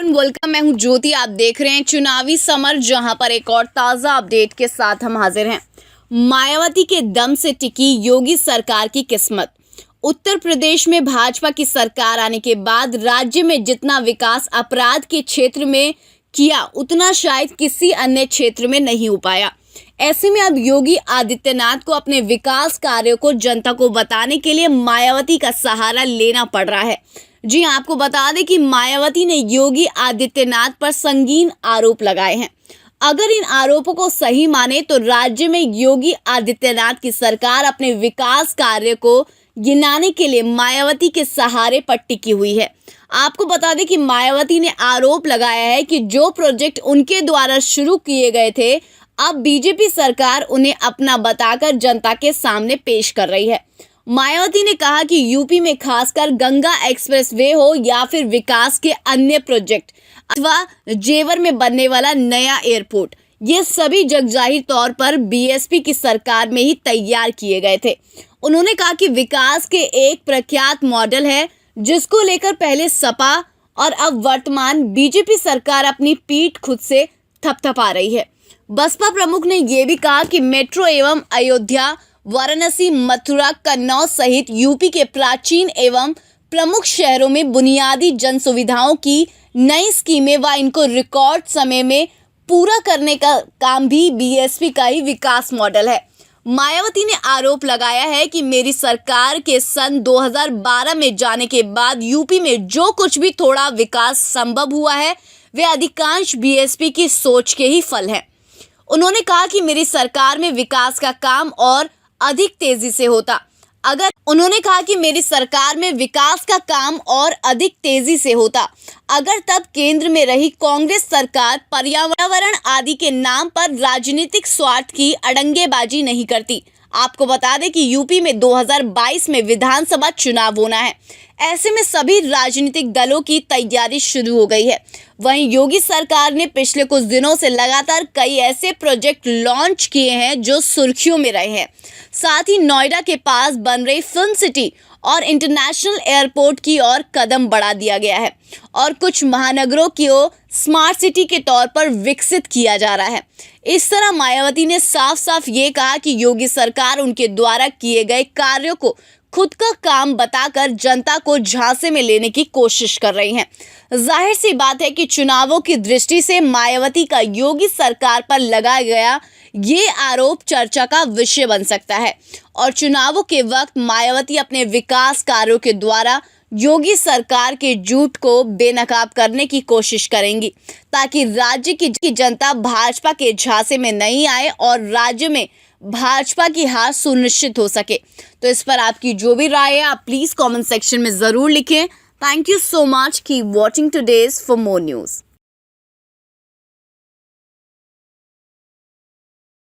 Welcome, मैं हूं ज्योति। आप देख रहे हैं चुनावी समर, जहां पर एक और ताजा अपडेट के साथ हम हाजिर हैं। मायावती के दम से टिकी योगी सरकार की किस्मत। उत्तर प्रदेश में भाजपा की सरकार आने के बाद राज्य में जितना विकास अपराध के क्षेत्र में किया, उतना शायद किसी अन्य क्षेत्र में नहीं हो पाया। ऐसे में अब योगी आदित्यनाथ को अपने विकास कार्यों को जनता को बताने के लिए मायावती का सहारा लेना पड़ रहा है। जी हाँ, आपको बता दें कि मायावती ने योगी आदित्यनाथ पर संगीन आरोप लगाए हैं। अगर इन आरोपों को सही माने तो राज्य में योगी आदित्यनाथ की सरकार अपने विकास कार्य को गिनाने के लिए मायावती के सहारे पर टिकी हुई है। आपको बता दें कि मायावती ने आरोप लगाया है कि जो प्रोजेक्ट उनके द्वारा शुरू किए गए थे, अब बीजेपी सरकार उन्हें अपना बताकर जनता के सामने पेश कर रही है। मायावती ने कहा कि यूपी में खासकर गंगा एक्सप्रेसवे हो या फिर विकास के अन्य प्रोजेक्ट अथवा जेवर में बनने वाला नया एयरपोर्ट, ये सभी जगजाहिर तौर पर बीएसपी की सरकार में ही तैयार किए गए थे। उन्होंने कहा कि विकास के एक प्रख्यात मॉडल है जिसको लेकर पहले सपा और अब वर्तमान बीजेपी सरकार अपनी पीठ खुद से थपथपा रही है। बसपा प्रमुख ने यह भी कहा कि मेट्रो एवं अयोध्या, वाराणसी, मथुरा, कन्नौज सहित यूपी के प्राचीन एवं प्रमुख शहरों में बुनियादी जन सुविधाओं की नई स्कीमें व इनको रिकॉर्ड समय में पूरा करने का काम भी बीएसपी का ही विकास मॉडल है। मायावती ने आरोप लगाया है कि मेरी सरकार के सन 2012 में जाने के बाद यूपी में जो कुछ भी थोड़ा विकास संभव हुआ है, वे अधिकांश बीएसपी की सोच के ही फल है। उन्होंने कहा कि मेरी सरकार में विकास का काम और अधिक तेजी से होता अगर तब केंद्र में रही कांग्रेस सरकार पर्यावरण आदि के नाम पर राजनीतिक स्वार्थ की अड़ंगेबाजी नहीं करती। आपको बता दें कि यूपी में 2022 में विधानसभा चुनाव होना है। ऐसे में सभी राजनीतिक दलों की तैयारी शुरू हो गई है। वहीं योगी सरकार ने पिछले कुछ दिनों से लगातार कई ऐसे प्रोजेक्ट लॉन्च किए हैं जो सुर्खियों में रहे हैं। साथ ही नोएडा के पास बन रही फिल्म सिटी और इंटरनेशनल एयरपोर्ट की ओर कदम बढ़ा दिया गया है और कुछ महानगरों को स्मार्ट सिटी के तौर पर विकसित किया जा रहा है। इस तरह मायावती ने साफ साफ ये कहा कि योगी सरकार उनके द्वारा किए गए कार्यों को खुद का काम बताकर जनता को झांसे में लेने की कोशिश कर रही हैं। जाहिर सी बात है कि चुनावों की दृष्टि से मायावती का योगी सरकार पर लगाया गया ये आरोप चर्चा का विषय बन सकता है और चुनावों के वक्त मायावती अपने विकास कार्यों के द्वारा योगी सरकार के झूठ को बेनकाब करने की कोशिश करेंगी ताकि राज्य की जनता भाजपा के झांसे में नहीं आए और राज्य में भाजपा की हार सुनिश्चित हो सके। तो इस पर आपकी जो भी राय है आप प्लीज कमेंट सेक्शन में जरूर लिखें। Thank you so much. Keep watching today's for more news.